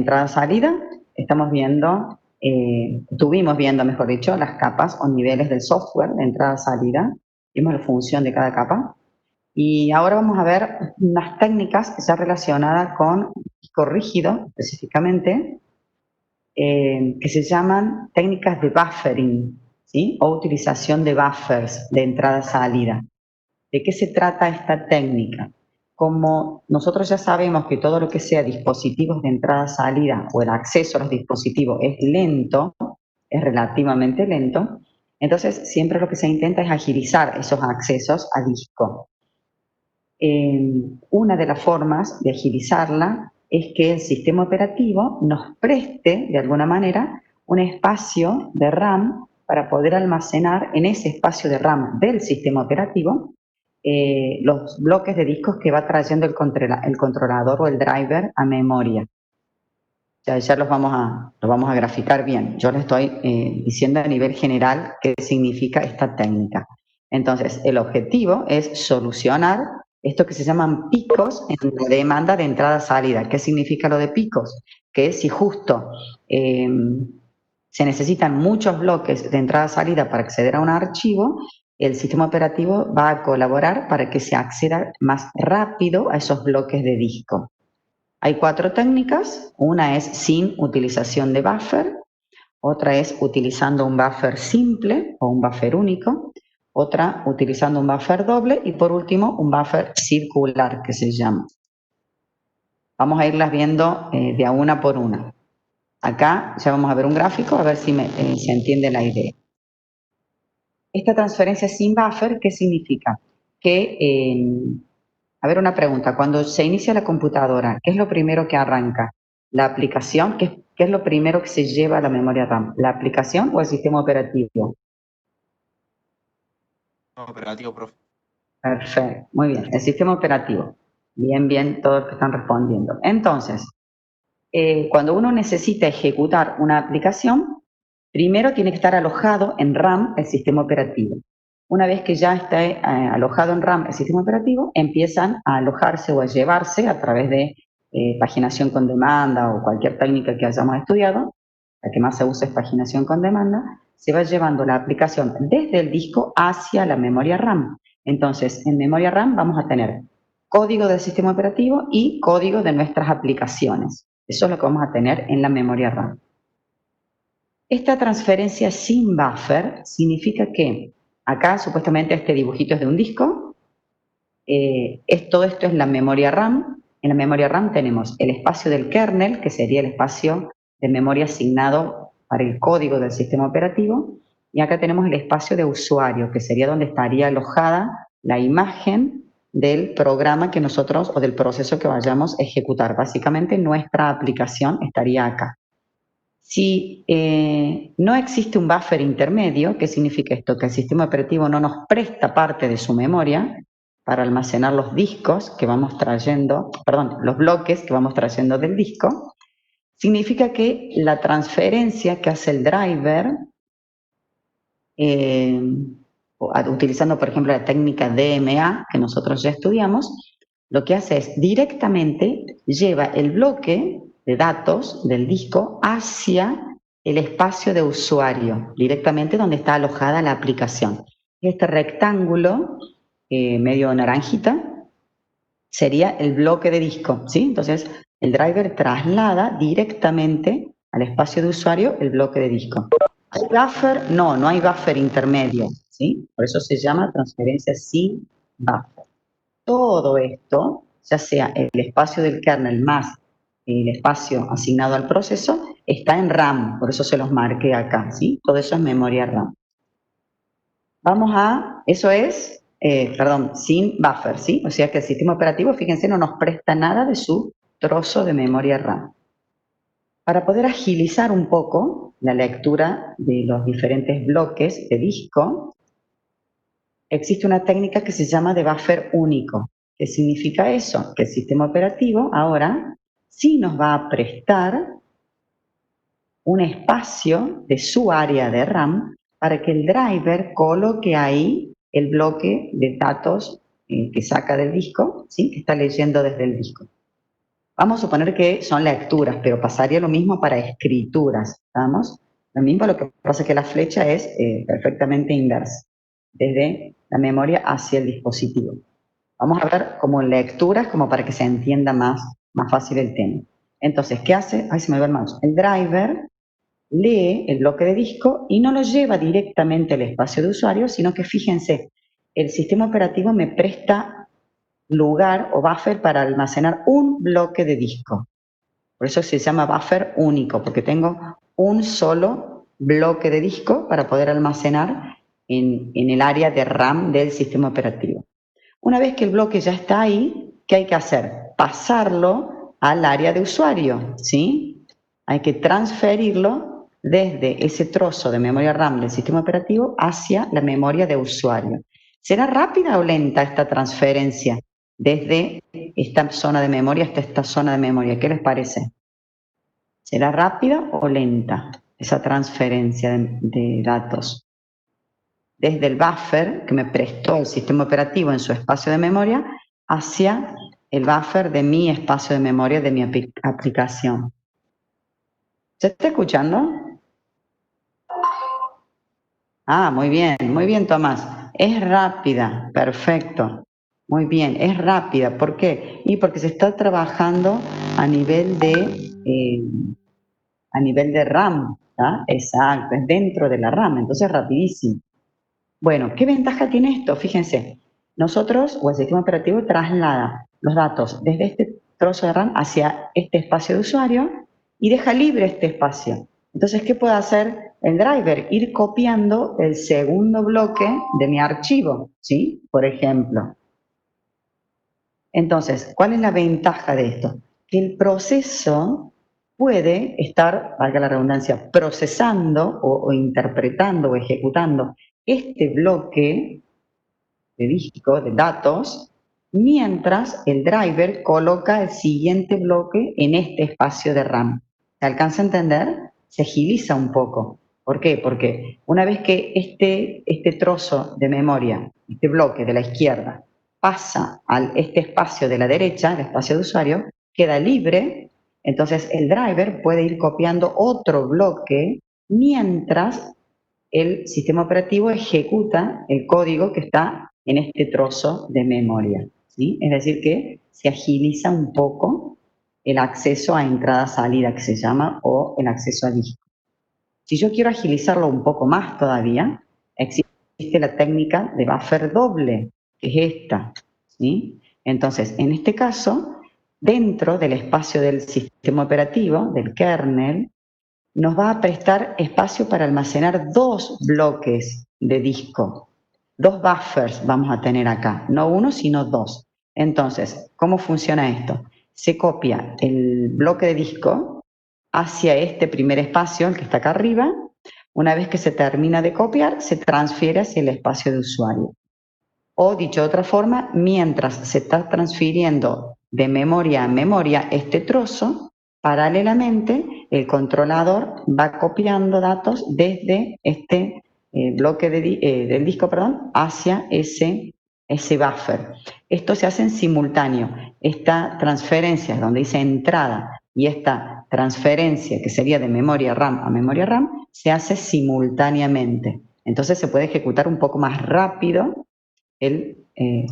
entrada-salida, estuvimos viendo, mejor dicho, las capas o niveles del software de entrada-salida, vimos la función de cada capa, y ahora vamos a ver unas técnicas que están relacionadas con disco rígido, específicamente, que se llaman técnicas de buffering, ¿sí? O utilización de buffers de entrada-salida. ¿De qué se trata esta técnica? Como nosotros ya sabemos que todo lo que sea dispositivos de entrada-salida o el acceso a los dispositivos es lento, es relativamente lento, entonces siempre lo que se intenta es agilizar esos accesos a disco. Una de las formas de agilizarla es que el sistema operativo nos preste, de alguna manera, un espacio de RAM para poder almacenar en ese espacio de RAM del sistema operativo los bloques de discos que va trayendo el controlador o el driver a memoria. Ya los vamos a graficar bien. Yo les estoy diciendo a nivel general qué significa esta técnica. Entonces, el objetivo es solucionar esto que se llaman picos en la demanda de entrada-salida. ¿Qué significa lo de picos? Que si justo se necesitan muchos bloques de entrada-salida para acceder a un archivo, el sistema operativo va a colaborar para que se acceda más rápido a esos bloques de disco. Hay 4 técnicas, una es sin utilización de buffer, otra es utilizando un buffer simple o un buffer único, otra utilizando un buffer doble y por último un buffer circular que se llama. Vamos a irlas viendo de a una por una. Acá ya vamos a ver un gráfico a ver si se entiende la idea. Esta transferencia sin buffer, ¿qué significa? Que a ver, una pregunta. Cuando se inicia la computadora, ¿qué es lo primero que arranca? ¿La aplicación? ¿Qué es lo primero que se lleva a la memoria RAM? ¿La aplicación o el sistema operativo? Operativo, profe. Perfecto, muy bien. El sistema operativo. Bien, bien, todos los que están respondiendo. Entonces, cuando uno necesita ejecutar una aplicación, primero tiene que estar alojado en RAM el sistema operativo. Una vez que ya está alojado en RAM el sistema operativo, empiezan a alojarse o a llevarse a través de paginación con demanda o cualquier técnica que hayamos estudiado, la que más se usa es paginación con demanda, se va llevando la aplicación desde el disco hacia la memoria RAM. Entonces, en memoria RAM vamos a tener código del sistema operativo y código de nuestras aplicaciones. Eso es lo que vamos a tener en la memoria RAM. Esta transferencia sin buffer significa que acá supuestamente este dibujito es de un disco, todo esto es la memoria RAM. En la memoria RAM tenemos el espacio del kernel, que sería el espacio de memoria asignado para el código del sistema operativo, y acá tenemos el espacio de usuario, que sería donde estaría alojada la imagen del programa que nosotros o del proceso que vayamos a ejecutar. Básicamente nuestra aplicación estaría acá. Si no existe un buffer intermedio, ¿qué significa esto? Que el sistema operativo no nos presta parte de su memoria para almacenar los discos que vamos trayendo, perdón, los bloques que vamos trayendo del disco, significa que la transferencia que hace el driver, utilizando por ejemplo la técnica DMA que nosotros ya estudiamos, lo que hace es directamente lleva el bloque de datos del disco hacia el espacio de usuario, directamente donde está alojada la aplicación. Este rectángulo medio naranjita sería el bloque de disco, ¿sí? Entonces, el driver traslada directamente al espacio de usuario el bloque de disco. ¿Hay buffer? No, no hay buffer intermedio, ¿sí? Por eso se llama transferencia sin buffer. Todo esto, ya sea el espacio del kernel más el espacio asignado al proceso, está en RAM, por eso se los marqué acá, ¿sí? Todo eso es memoria RAM. Eso es, sin buffer, ¿sí? O sea que el sistema operativo, fíjense, no nos presta nada de su trozo de memoria RAM. Para poder agilizar un poco la lectura de los diferentes bloques de disco, existe una técnica que se llama de buffer único. ¿Qué significa eso? Que el sistema operativo ahora sí nos va a prestar un espacio de su área de RAM para que el driver coloque ahí el bloque de datos que saca del disco, ¿sí? Que está leyendo desde el disco. Vamos a suponer que son lecturas, pero pasaría lo mismo para escrituras, ¿estamos? Lo mismo, lo que pasa es que la flecha es perfectamente inversa, desde la memoria hacia el dispositivo. Vamos a ver como lecturas, como para que se entienda más fácil el tema. Entonces, ¿qué hace? Ay, se me va el mouse. El driver lee el bloque de disco y no lo lleva directamente al espacio de usuario, sino que fíjense, el sistema operativo me presta lugar o buffer para almacenar un bloque de disco. Por eso se llama buffer único, porque tengo un solo bloque de disco para poder almacenar en el área de RAM del sistema operativo. Una vez que el bloque ya está ahí, ¿qué hay que hacer? Pasarlo al área de usuario, ¿sí? Hay que transferirlo desde ese trozo de memoria RAM del sistema operativo hacia la memoria de usuario. ¿Será rápida o lenta esta transferencia desde esta zona de memoria hasta esta zona de memoria? ¿Qué les parece? ¿Será rápida o lenta esa transferencia de datos? Desde el buffer que me prestó el sistema operativo en su espacio de memoria hacia el buffer de mi espacio de memoria de mi aplicación. ¿Se está escuchando? Ah, muy bien, Tomás. Es rápida, perfecto. Muy bien, es rápida. ¿Por qué? Y porque se está trabajando a nivel de RAM, ¿tá? Exacto, es dentro de la RAM, entonces es rapidísimo. Bueno, ¿qué ventaja tiene esto? Fíjense, nosotros o el sistema operativo traslada los datos desde este trozo de RAM hacia este espacio de usuario y deja libre este espacio. Entonces, ¿qué puede hacer el driver? Ir copiando el segundo bloque de mi archivo, ¿sí? Por ejemplo. Entonces, ¿cuál es la ventaja de esto? Que el proceso puede estar, valga la redundancia, procesando o interpretando o ejecutando este bloque de disco, de datos, mientras el driver coloca el siguiente bloque en este espacio de RAM. ¿Se alcanza a entender? Se agiliza un poco. ¿Por qué? Porque una vez que este trozo de memoria, este bloque de la izquierda, pasa a este espacio de la derecha, el espacio de usuario, queda libre, entonces el driver puede ir copiando otro bloque mientras el sistema operativo ejecuta el código que está en este trozo de memoria, ¿sí? Es decir, que se agiliza un poco el acceso a entrada-salida, que se llama, o el acceso a disco. Si yo quiero agilizarlo un poco más todavía, existe la técnica de buffer doble, que es esta, ¿sí? Entonces, en este caso, dentro del espacio del sistema operativo, del kernel, nos va a prestar espacio para almacenar dos bloques de disco. Dos buffers vamos a tener acá, no uno, sino dos. Entonces, ¿cómo funciona esto? Se copia el bloque de disco hacia este primer espacio, el que está acá arriba. Una vez que se termina de copiar, se transfiere hacia el espacio de usuario. O, dicho de otra forma, mientras se está transfiriendo de memoria a memoria este trozo, paralelamente el controlador va copiando datos desde este bloque del disco hacia ese buffer. Esto se hace en simultáneo. Esta transferencia, donde dice entrada, y esta transferencia, que sería de memoria RAM a memoria RAM, se hace simultáneamente. Entonces se puede ejecutar un poco más rápido el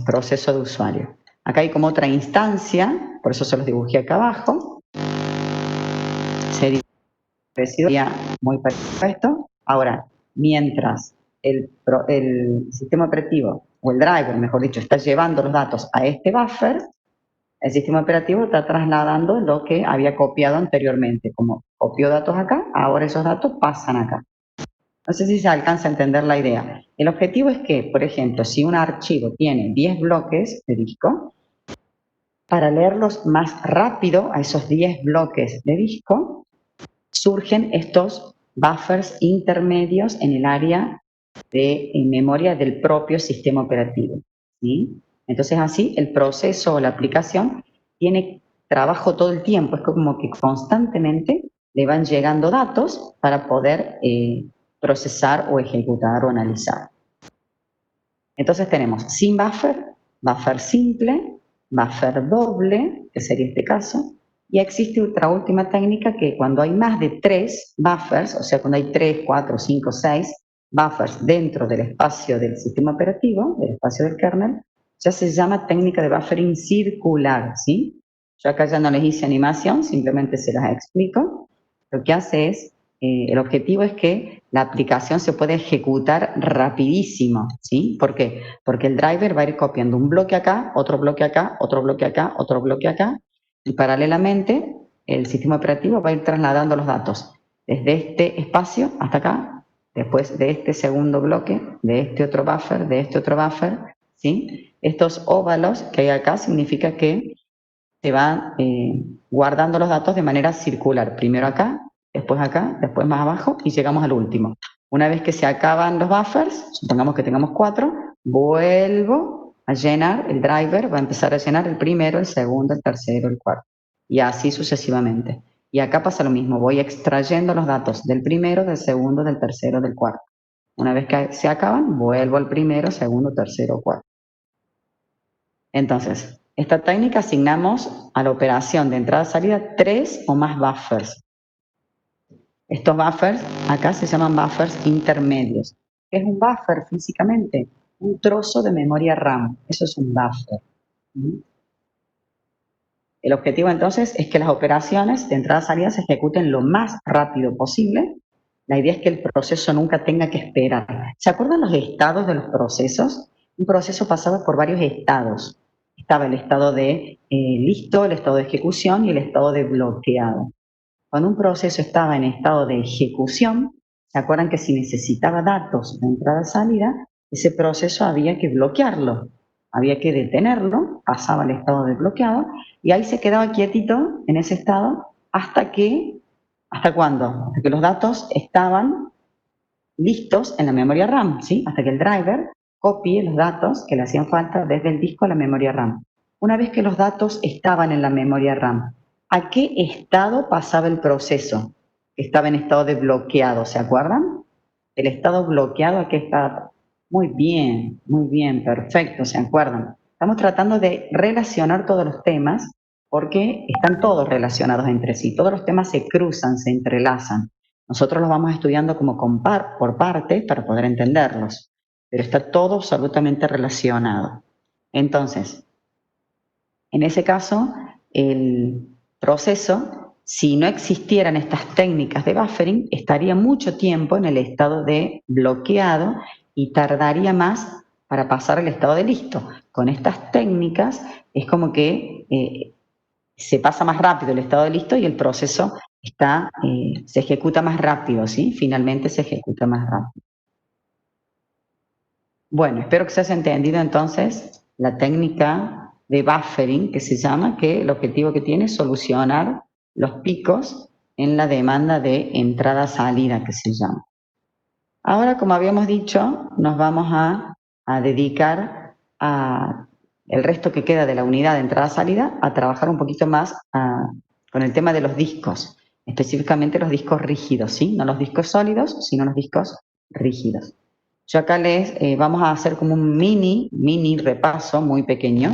proceso de usuario. Acá hay como otra instancia, por eso se los dibujé acá abajo. Sería muy parecido a esto. Ahora, mientras el sistema operativo, o el driver, mejor dicho, está llevando los datos a este buffer, el sistema operativo está trasladando lo que había copiado anteriormente. Como copió datos acá, ahora esos datos pasan acá. No sé si se alcanza a entender la idea. El objetivo es que, por ejemplo, si un archivo tiene 10 bloques de disco, para leerlos más rápido a esos 10 bloques de disco, surgen estos buffers intermedios en el área de memoria del propio sistema operativo, ¿sí? Entonces así el proceso o la aplicación tiene trabajo todo el tiempo, es como que constantemente le van llegando datos para poder procesar o ejecutar o analizar. Entonces tenemos sin buffer, buffer simple, buffer doble, que sería este caso, Y existe otra última técnica que cuando hay más de 3 buffers, o sea, cuando hay 3, 4, 5, 6 buffers dentro del espacio del sistema operativo, del espacio del kernel, ya se llama técnica de buffering circular, ¿sí? Yo acá ya no les hice animación, simplemente se las explico. Lo que hace es, el objetivo es que la aplicación se pueda ejecutar rapidísimo, ¿sí? ¿Por qué? Porque el driver va a ir copiando un bloque acá, otro bloque acá, otro bloque acá, otro bloque acá, y paralelamente el sistema operativo va a ir trasladando los datos desde este espacio hasta acá, después de este segundo bloque, de este otro buffer, ¿sí? Estos óvalos que hay acá significa que se van guardando los datos de manera circular, primero acá, después más abajo y llegamos al último. Una vez que se acaban los buffers, supongamos que tengamos 4, vuelvo a llenar, el driver va a empezar a llenar el primero, el segundo, el tercero, el cuarto, y así sucesivamente. Y acá pasa lo mismo, voy extrayendo los datos del primero, del segundo, del tercero, del cuarto. Una vez que se acaban, vuelvo al primero, segundo, tercero, cuarto. Entonces, esta técnica asignamos a la operación de entrada-salida 3 o más buffers. Estos buffers acá se llaman buffers intermedios. ¿Qué es un buffer físicamente? Un trozo de memoria RAM. Eso es un buffer. El objetivo entonces es que las operaciones de entrada-salida se ejecuten lo más rápido posible. La idea es que el proceso nunca tenga que esperar. ¿Se acuerdan los estados de los procesos? Un proceso pasaba por varios estados. Estaba el estado de listo, el estado de ejecución y el estado de bloqueado. Cuando un proceso estaba en estado de ejecución, ¿se acuerdan que si necesitaba datos de entrada-salida, ese proceso había que bloquearlo, había que detenerlo, pasaba al estado de bloqueado y ahí se quedaba quietito en ese estado hasta ¿cuándo? Hasta que los datos estaban listos en la memoria RAM, ¿sí? Hasta que el driver copie los datos que le hacían falta desde el disco a la memoria RAM. Una vez que los datos estaban en la memoria RAM, ¿a qué estado pasaba el proceso? Estaba en estado de bloqueado, ¿se acuerdan? El estado bloqueado, ¿a qué estado? Muy bien, perfecto, ¿se acuerdan? Estamos tratando de relacionar todos los temas porque están todos relacionados entre sí. Todos los temas se cruzan, se entrelazan. Nosotros los vamos estudiando como por partes para poder entenderlos, pero está todo absolutamente relacionado. Entonces, en ese caso, el proceso, si no existieran estas técnicas de buffering, estaría mucho tiempo en el estado de bloqueado y tardaría más para pasar al estado de listo. Con estas técnicas es como que se pasa más rápido el estado de listo y el proceso se ejecuta más rápido, ¿sí? Finalmente se ejecuta más rápido. Bueno, espero que se haya entendido entonces la técnica de buffering que se llama, que el objetivo que tiene es solucionar los picos en la demanda de entrada-salida que se llama. Ahora, como habíamos dicho, nos vamos a dedicar a el resto que queda de la unidad de entrada-salida a trabajar un poquito más con el tema de los discos, específicamente los discos rígidos, ¿sí? No los discos sólidos, sino los discos rígidos. Yo acá les vamos a hacer como un mini repaso muy pequeño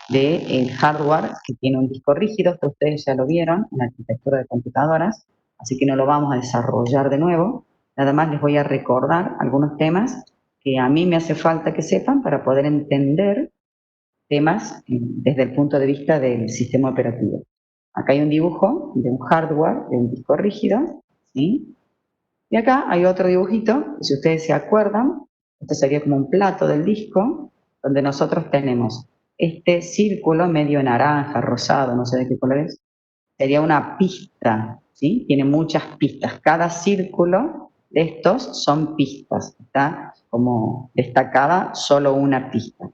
del hardware que tiene un disco rígido. Esto ustedes ya lo vieron en la arquitectura de computadoras, así que no lo vamos a desarrollar de nuevo. Nada más les voy a recordar algunos temas que a mí me hace falta que sepan para poder entender temas desde el punto de vista del sistema operativo. Acá hay un dibujo de un hardware, de un disco rígido, ¿sí? Y acá hay otro dibujito, si ustedes se acuerdan, esto sería como un plato del disco, donde nosotros tenemos este círculo medio naranja, rosado, no sé de qué color es, sería una pista, ¿sí? Tiene muchas pistas. Cada círculo de estos son pistas, está como destacada solo una pista.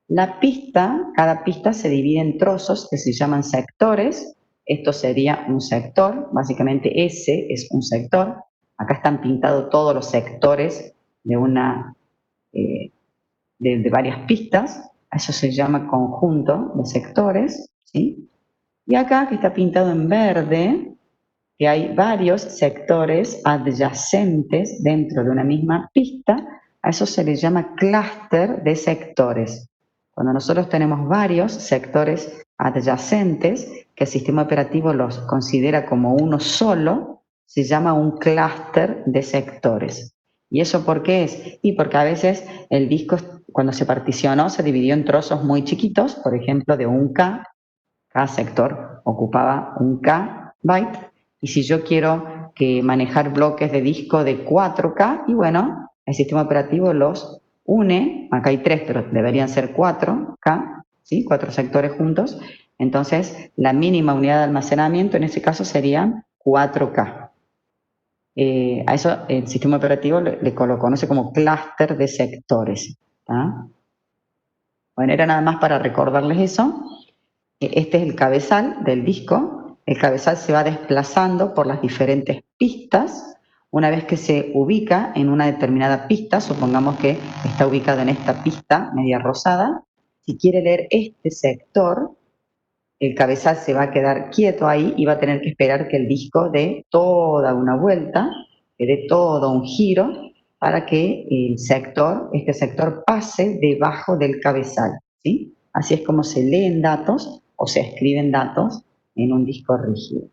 La pista, cada pista se divide en trozos que se llaman sectores. Esto sería un sector, básicamente ese es un sector. Acá están pintados todos los sectores de varias pistas. Eso se llama conjunto de sectores, ¿sí? Y acá, que está pintado en verde, que hay varios sectores adyacentes dentro de una misma pista, a eso se le llama clúster de sectores. Cuando nosotros tenemos varios sectores adyacentes, que el sistema operativo los considera como uno solo, se llama un clúster de sectores. ¿Y eso por qué es? Y porque a veces el disco, cuando se particionó, se dividió en trozos muy chiquitos, por ejemplo, de 1K, cada sector ocupaba 1K byte, y si yo quiero manejar bloques de disco de 4K, y bueno, el sistema operativo los une, acá hay 3, pero deberían ser 4K, ¿sí? 4 sectores juntos, entonces la mínima unidad de almacenamiento en ese caso serían 4K. A eso el sistema operativo le conoce como clúster de sectores. ¿Tá? Bueno, era nada más para recordarles eso. Este es el cabezal del disco. El cabezal se va desplazando por las diferentes pistas. Una vez que se ubica en una determinada pista, supongamos que está ubicado en esta pista media rosada, si quiere leer este sector, el cabezal se va a quedar quieto ahí y va a tener que esperar que el disco dé toda una vuelta, que dé todo un giro, para que este sector pase debajo del cabezal, ¿sí? Así es como se leen datos o se escriben datos en un disco rígido.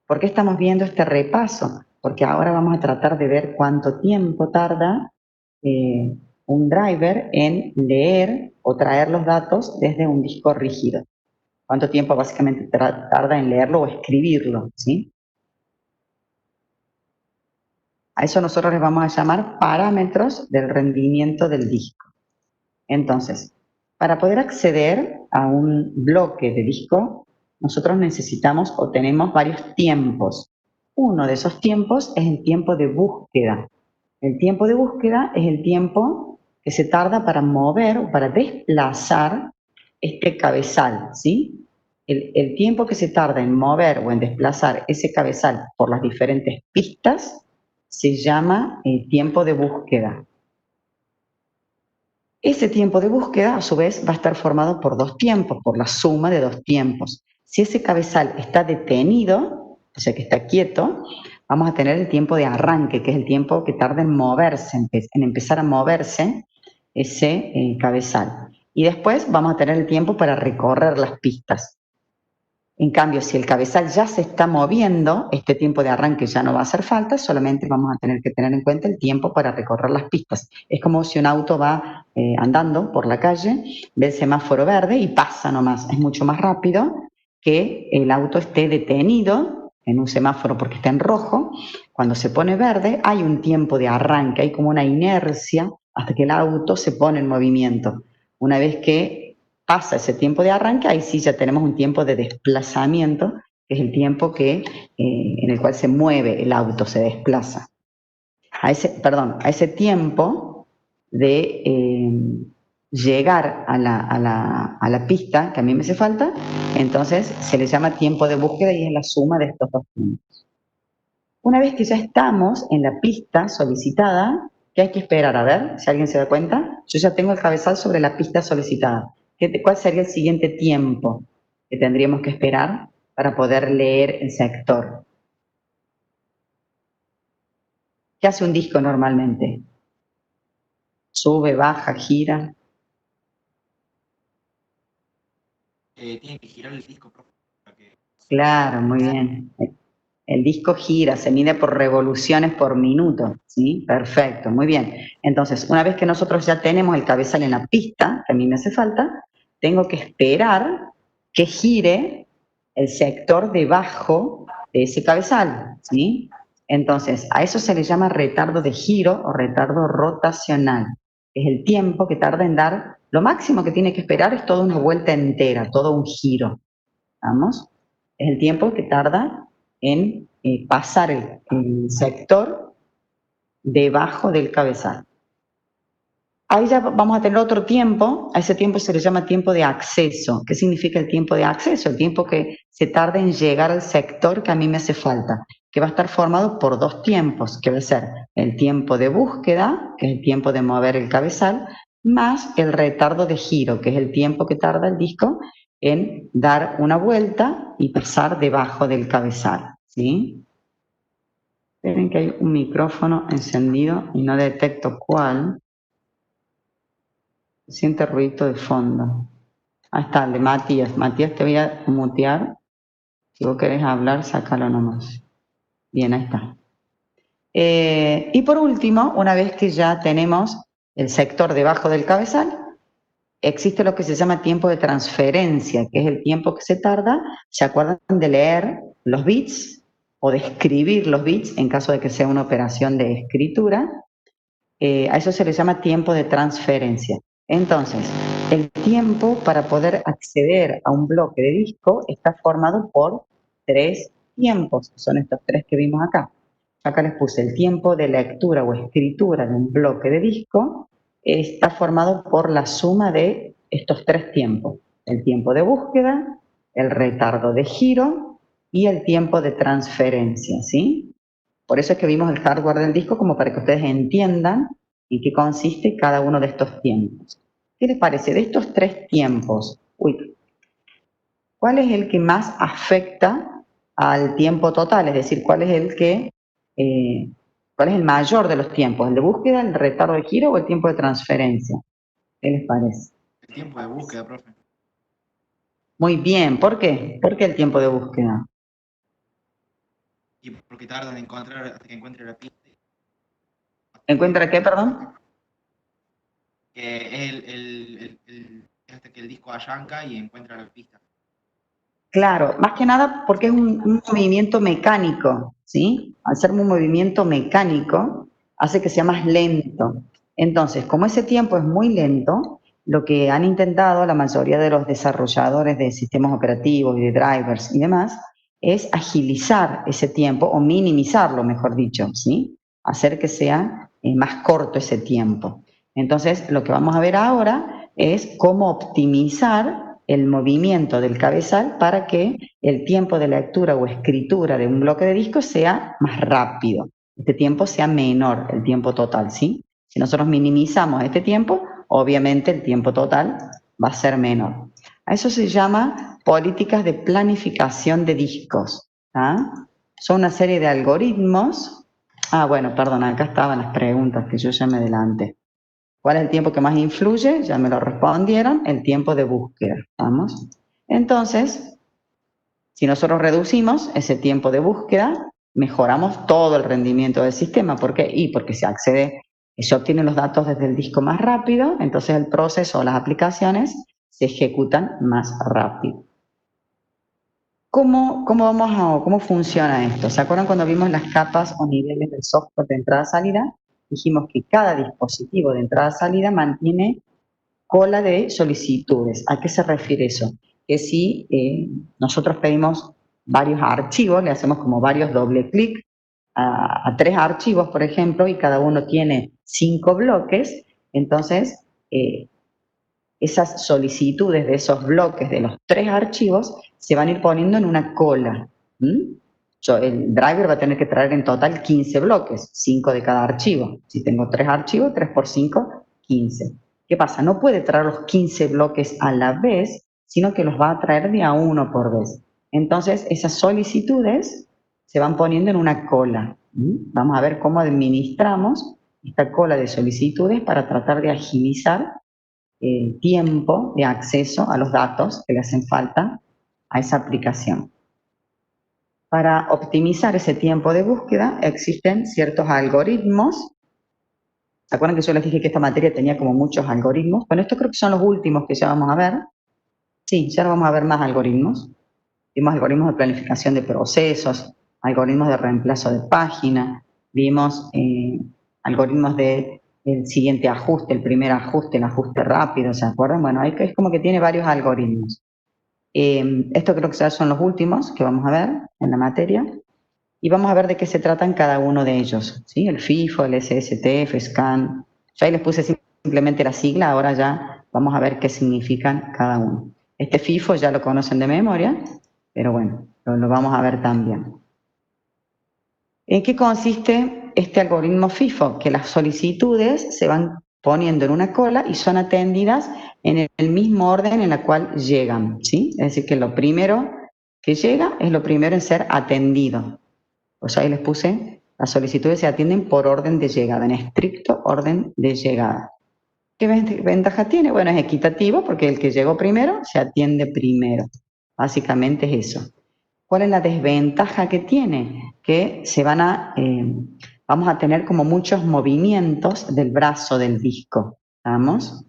¿Por qué estamos viendo este repaso? Porque ahora vamos a tratar de ver cuánto tiempo tarda un driver en leer o traer los datos desde un disco rígido. Cuánto tiempo básicamente tarda en leerlo o escribirlo, ¿sí? A eso nosotros les vamos a llamar parámetros del rendimiento del disco. Entonces, para poder acceder a un bloque de disco, nosotros necesitamos o tenemos varios tiempos. Uno de esos tiempos es el tiempo de búsqueda. El tiempo de búsqueda es el tiempo que se tarda para mover o para desplazar este cabezal, ¿sí? El tiempo que se tarda en mover o en desplazar ese cabezal por las diferentes pistas se llama tiempo de búsqueda. Ese tiempo de búsqueda, a su vez, va a estar formado por dos tiempos, por la suma de dos tiempos. Si ese cabezal está detenido, o sea que está quieto, vamos a tener el tiempo de arranque, que es el tiempo que tarda en moverse, en empezar a moverse ese cabezal. Y después vamos a tener el tiempo para recorrer las pistas. En cambio, si el cabezal ya se está moviendo, este tiempo de arranque ya no va a hacer falta, solamente vamos a tener que tener en cuenta el tiempo para recorrer las pistas. Es como si un auto va andando por la calle, ve el semáforo verde y pasa nomás. Es mucho más rápido que el auto esté detenido en un semáforo porque está en rojo. Cuando se pone verde hay un tiempo de arranque, hay como una inercia hasta que el auto se pone en movimiento. Una vez que pasa ese tiempo de arranque, ahí sí ya tenemos un tiempo de desplazamiento, que es el tiempo en el cual se mueve el auto, se desplaza. A ese tiempo de llegar a la pista que a mí me hace falta, entonces se le llama tiempo de búsqueda y es la suma de estos dos tiempos. Una vez que ya estamos en la pista solicitada, ¿qué hay que esperar? A ver, si alguien se da cuenta, yo ya tengo el cabezal sobre la pista solicitada. ¿Cuál sería el siguiente tiempo que tendríamos que esperar para poder leer el sector? ¿Qué hace un disco normalmente? Sube, baja, gira. Tiene que girar el disco, profe, para que... Claro, muy bien. El disco gira, se mide por revoluciones por minuto, ¿sí? Perfecto, muy bien. Entonces, una vez que nosotros ya tenemos el cabezal en la pista, que a mí me hace falta, tengo que esperar que gire el sector debajo de ese cabezal, ¿sí? Entonces, a eso se le llama retardo de giro o retardo rotacional. Es el tiempo que tarda en dar, lo máximo que tiene que esperar es toda una vuelta entera, todo un giro, ¿vamos? Es el tiempo que tarda en pasar el sector debajo del cabezal. Ahí ya vamos a tener otro tiempo, a ese tiempo se le llama tiempo de acceso. ¿Qué significa el tiempo de acceso? El tiempo que se tarda en llegar al sector que a mí me hace falta, que va a estar formado por dos tiempos, que va a ser el tiempo de búsqueda, que es el tiempo de mover el cabezal, más el retardo de giro, que es el tiempo que tarda el disco en dar una vuelta y pasar debajo del cabezal, ¿sí? Esperen que hay un micrófono encendido y no detecto cuál. Siente ruido de fondo. Ahí está, el de Matías. Matías, te voy a mutear. Si vos querés hablar, sácalo nomás. Bien, ahí está. Y por último, una vez que ya tenemos el sector debajo del cabezal, existe lo que se llama tiempo de transferencia, que es el tiempo que se tarda, ¿se acuerdan de leer los bits o de escribir los bits en caso de que sea una operación de escritura? A eso se le llama tiempo de transferencia. Entonces, el tiempo para poder acceder a un bloque de disco está formado por 3 tiempos, que son estos 3 que vimos acá. Acá les puse el tiempo de lectura o escritura de un bloque de disco, está formado por la suma de estos 3 tiempos. El tiempo de búsqueda, el retardo de giro y el tiempo de transferencia, ¿sí? Por eso es que vimos el hardware del disco como para que ustedes entiendan en qué consiste cada uno de estos tiempos. ¿Qué les parece? De estos 3 tiempos, ¿cuál es el que más afecta al tiempo total? Es decir, ¿cuál es el mayor de los tiempos? ¿El de búsqueda, el retardo de giro o el tiempo de transferencia? ¿Qué les parece? El tiempo de búsqueda, profe. Muy bien, ¿por qué? ¿Por qué el tiempo de búsqueda? Y porque tardan en encontrar hasta que encuentre la pista. ¿Encuentra qué, perdón? Que es hasta que el disco arranca y encuentra la pista. Claro, más que nada porque es un movimiento mecánico, ¿sí? Al ser un movimiento mecánico, hace que sea más lento. Entonces, como ese tiempo es muy lento, lo que han intentado la mayoría de los desarrolladores de sistemas operativos y de drivers y demás, es agilizar ese tiempo o minimizarlo, mejor dicho, ¿sí? Hacer que sea más corto ese tiempo. Entonces, lo que vamos a ver ahora es cómo optimizar el movimiento del cabezal para que el tiempo de lectura o escritura de un bloque de disco sea más rápido, este tiempo sea menor, el tiempo total, ¿sí? Si nosotros minimizamos este tiempo, obviamente el tiempo total va a ser menor. A eso se llama políticas de planificación de discos. ¿Ah? Son una serie de algoritmos. Bueno, perdón, acá estaban las preguntas que yo ya me adelanté. ¿Cuál es el tiempo que más influye? Ya me lo respondieron, el tiempo de búsqueda. ¿Vamos? Entonces, si nosotros reducimos ese tiempo de búsqueda, mejoramos todo el rendimiento del sistema. ¿Por qué? Porque se obtienen los datos desde el disco más rápido, entonces el proceso o las aplicaciones se ejecutan más rápido. ¿Cómo funciona esto? ¿Se acuerdan cuando vimos las capas o niveles del software de entrada-salida? Dijimos que cada dispositivo de entrada-salida mantiene cola de solicitudes. ¿A qué se refiere eso? Que si nosotros pedimos varios archivos, le hacemos como varios doble clic a 3 archivos, por ejemplo, y cada uno tiene 5 bloques, entonces esas solicitudes de esos bloques de los 3 archivos se van a ir poniendo en una cola. El driver va a tener que traer en total 15 bloques, 5 de cada archivo. Si tengo 3 archivos, 3 por 5, 15. ¿Qué pasa? No puede traer los 15 bloques a la vez, sino que los va a traer de a uno por vez. Entonces, esas solicitudes se van poniendo en una cola. Vamos a ver cómo administramos esta cola de solicitudes para tratar de agilizar el tiempo de acceso a los datos que le hacen falta a esa aplicación. Para optimizar ese tiempo de búsqueda existen ciertos algoritmos. ¿Se acuerdan que yo les dije que esta materia tenía como muchos algoritmos? Bueno, estos creo que son los últimos que ya vamos a ver. Sí, ya vamos a ver más algoritmos. Vimos algoritmos de planificación de procesos, algoritmos de reemplazo de página, vimos algoritmos de el siguiente ajuste, el primer ajuste, el ajuste rápido, ¿se acuerdan? Bueno, es como que tiene varios algoritmos. Esto creo que ya son los últimos que vamos a ver en la materia. Y vamos a ver de qué se tratan cada uno de ellos, ¿sí? El FIFO, el SSTF, SCAN. Yo ahí les puse simplemente la sigla, ahora ya vamos a ver qué significan cada uno. Este FIFO ya lo conocen de memoria, pero bueno, lo vamos a ver también. ¿En qué consiste este algoritmo FIFO? Que las solicitudes se van poniendo en una cola y son atendidas en el mismo orden en el cual llegan, ¿sí? Es decir, que lo primero que llega es lo primero en ser atendido. Pues ahí les puse, las solicitudes se atienden por orden de llegada, en estricto orden de llegada. ¿Qué ventaja tiene? Bueno, es equitativo porque el que llegó primero se atiende primero. Básicamente es eso. ¿Cuál es la desventaja que tiene? Que vamos a tener como muchos movimientos del brazo del disco. ¿Vamos?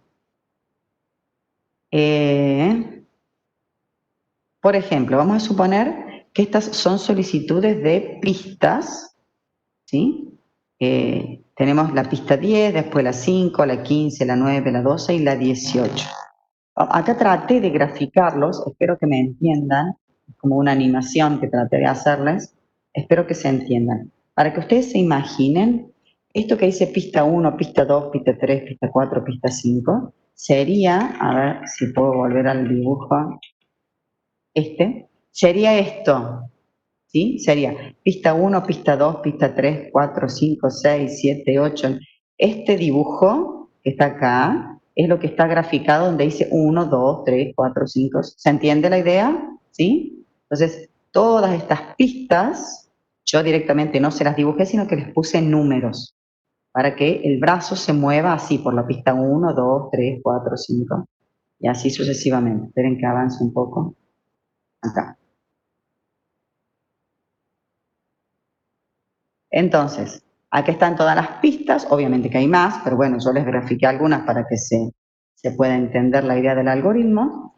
Por ejemplo, vamos a suponer que estas son solicitudes de pistas, ¿sí? Tenemos la pista 10, después la 5, la 15, la 9, la 12 y la 18. Acá traté de graficarlos, espero que me entiendan, como una animación que traté de hacerles, espero que se entiendan. Para que ustedes se imaginen, esto que dice pista 1, pista 2, pista 3, pista 4, pista 5, sería, a ver si puedo volver al dibujo, sería esto, ¿sí? Sería pista 1, pista 2, pista 3, 4, 5, 6, 7, 8. Este dibujo que está acá es lo que está graficado donde dice 1, 2, 3, 4, 5. ¿Se entiende la idea? ¿Sí? Entonces, todas estas pistas, yo directamente no se las dibujé, sino que les puse números para que el brazo se mueva así por la pista 1, 2, 3, 4, 5 y así sucesivamente. Esperen que avance un poco. Acá. Entonces, aquí están todas las pistas, obviamente que hay más, pero bueno, yo les grafiqué algunas para que se pueda entender la idea del algoritmo.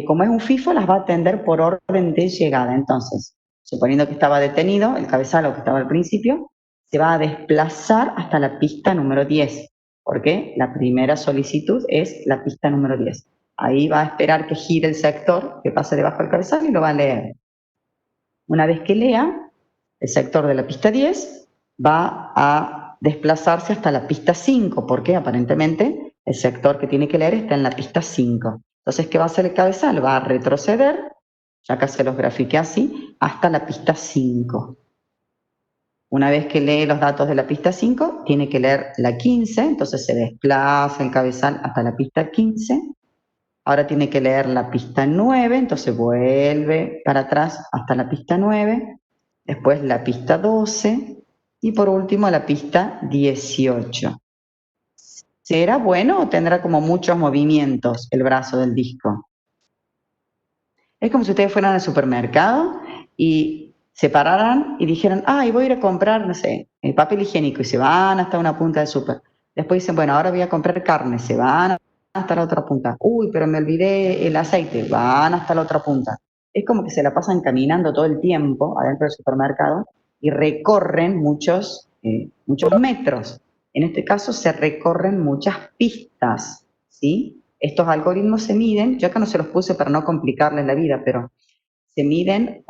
Como es un FIFO, las va a atender por orden de llegada. Entonces, suponiendo que estaba detenido, el cabezal que estaba al principio, se va a desplazar hasta la pista número 10, porque la primera solicitud es la pista número 10. Ahí va a esperar que gire el sector, que pase debajo del cabezal y lo va a leer. Una vez que lea, el sector de la pista 10 va a desplazarse hasta la pista 5, porque aparentemente el sector que tiene que leer está en la pista 5. Entonces, ¿qué va a hacer el cabezal? Va a retroceder, ya acá se los grafiqué así, hasta la pista 5. Una vez que lee los datos de la pista 5, tiene que leer la 15, entonces se desplaza el cabezal hasta la pista 15. Ahora tiene que leer la pista 9, entonces vuelve para atrás hasta la pista 9, después la pista 12 y por último la pista 18. ¿Será bueno o tendrá como muchos movimientos el brazo del disco? Es como si ustedes fueran al supermercado y se pararan y dijeran, voy a ir a comprar, no sé, el papel higiénico y se van hasta una punta del súper. Después dicen, bueno, ahora voy a comprar carne, se van hasta la otra punta. Uy, pero me olvidé el aceite, van hasta la otra punta. Es como que se la pasan caminando todo el tiempo adentro del supermercado y recorren muchos metros. En este caso se recorren muchas pistas, ¿sí? Estos algoritmos se miden, yo acá no se los puse para no complicarles la vida, pero se miden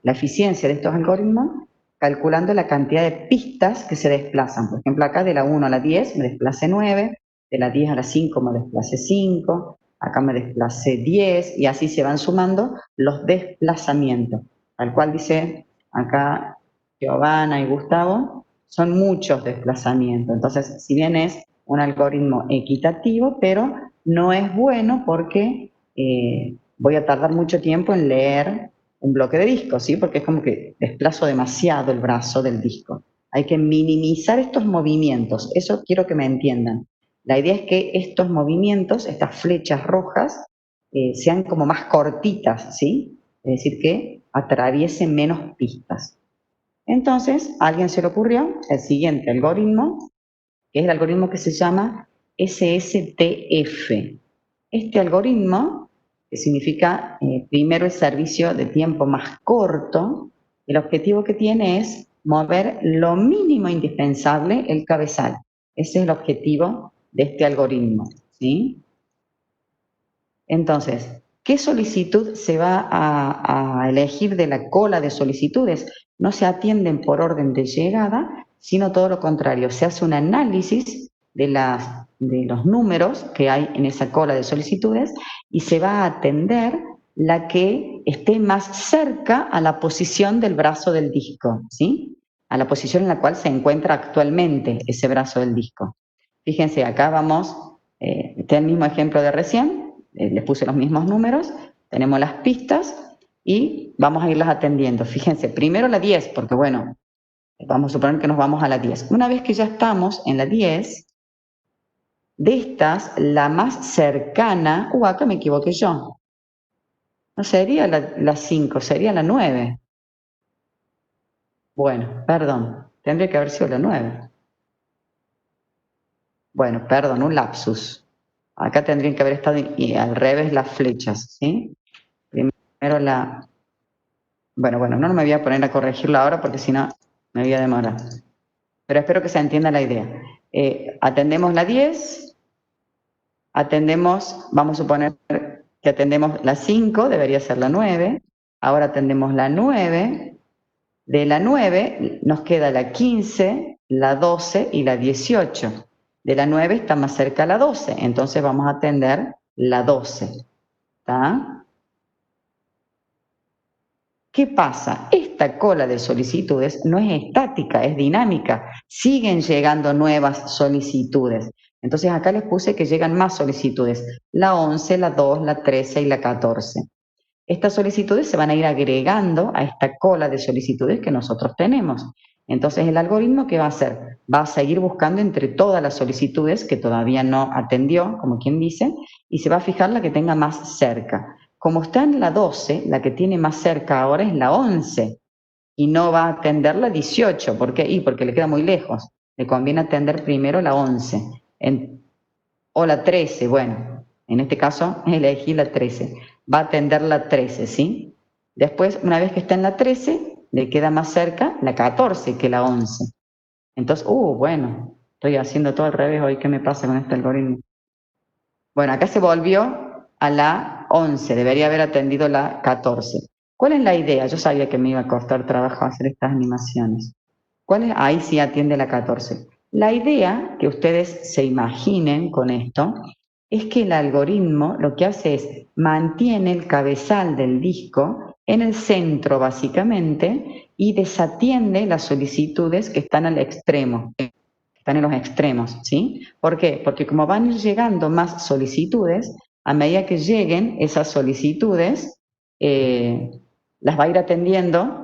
la eficiencia de estos algoritmos calculando la cantidad de pistas que se desplazan. Por ejemplo, acá de la 1 a la 10 me desplacé 9, de la 10 a la 5 me desplacé 5, acá me desplacé 10 y así se van sumando los desplazamientos. Tal cual dice acá Giovanna y Gustavo, son muchos desplazamientos. Entonces, si bien es un algoritmo equitativo, pero no es bueno porque voy a tardar mucho tiempo en leer un bloque de disco, ¿sí? Porque es como que desplazo demasiado el brazo del disco. Hay que minimizar estos movimientos, eso quiero que me entiendan. La idea es que estos movimientos, estas flechas rojas, sean como más cortitas, ¿sí? Es decir, que atraviesen menos pistas. Entonces, a alguien se le ocurrió el siguiente algoritmo, que es el algoritmo que se llama SSTF. Este algoritmo, que significa primero el servicio de tiempo más corto, el objetivo que tiene es mover lo mínimo indispensable el cabezal. Ese es el objetivo de este algoritmo, ¿sí? Entonces, ¿qué solicitud se va a elegir de la cola de solicitudes? No se atienden por orden de llegada, sino todo lo contrario. Se hace un análisis de los números que hay en esa cola de solicitudes y se va a atender la que esté más cerca a la posición del brazo del disco, ¿sí? A la posición en la cual se encuentra actualmente ese brazo del disco. Fíjense, acá vamos, este es el mismo ejemplo de recién, les puse los mismos números, tenemos las pistas y vamos a irlas atendiendo. Fíjense, primero la 10, porque bueno, vamos a suponer que nos vamos a la 10. Una vez que ya estamos en la 10, De estas, la más cercana, acá me equivoqué yo. No sería la 5, sería la 9. Bueno, perdón, tendría que haber sido la 9. Bueno, perdón, un lapsus. Acá tendrían que haber estado y al revés las flechas, ¿sí? Primero la... Bueno, no me voy a poner a corregirlo ahora porque si no me voy a demorar. Pero espero que se entienda la idea. Atendemos la 10, atendemos, vamos a suponer que atendemos la 5, debería ser la 9. Ahora atendemos la 9. De la 9 nos queda la 15, la 12 y la 18. De la 9 está más cerca la 12, entonces vamos a atender la 12. ¿Está? ¿Qué pasa? Esta cola de solicitudes no es estática, es dinámica. Siguen llegando nuevas solicitudes. Entonces acá les puse que llegan más solicitudes. La 11, la 2, la 13 y la 14. Estas solicitudes se van a ir agregando a esta cola de solicitudes que nosotros tenemos. Entonces el algoritmo, ¿qué va a hacer? Va a seguir buscando entre todas las solicitudes que todavía no atendió, como quien dice, y se va a fijar la que tenga más cerca. Como está en la 12, la que tiene más cerca ahora es la 11 y no va a atender la 18. ¿Por qué? Porque le queda muy lejos. Le conviene atender primero la 11 o la 13. Bueno, en este caso elegí la 13. Va a atender la 13, ¿sí? Después, una vez que está en la 13, le queda más cerca la 14 que la 11. Entonces, bueno, estoy haciendo todo al revés hoy. ¿Qué me pasa con este algoritmo? Bueno, acá se volvió a la 11, debería haber atendido la 14. ¿Cuál es la idea? Yo sabía que me iba a costar trabajo hacer estas animaciones. ¿Cuál es? Ahí sí atiende la 14. La idea que ustedes se imaginen con esto es que el algoritmo lo que hace es mantiene el cabezal del disco en el centro básicamente y desatiende las solicitudes que están al extremo, están en los extremos, ¿sí? ¿Por qué? Porque como van a ir llegando más solicitudes, a medida que lleguen esas solicitudes, las va a ir atendiendo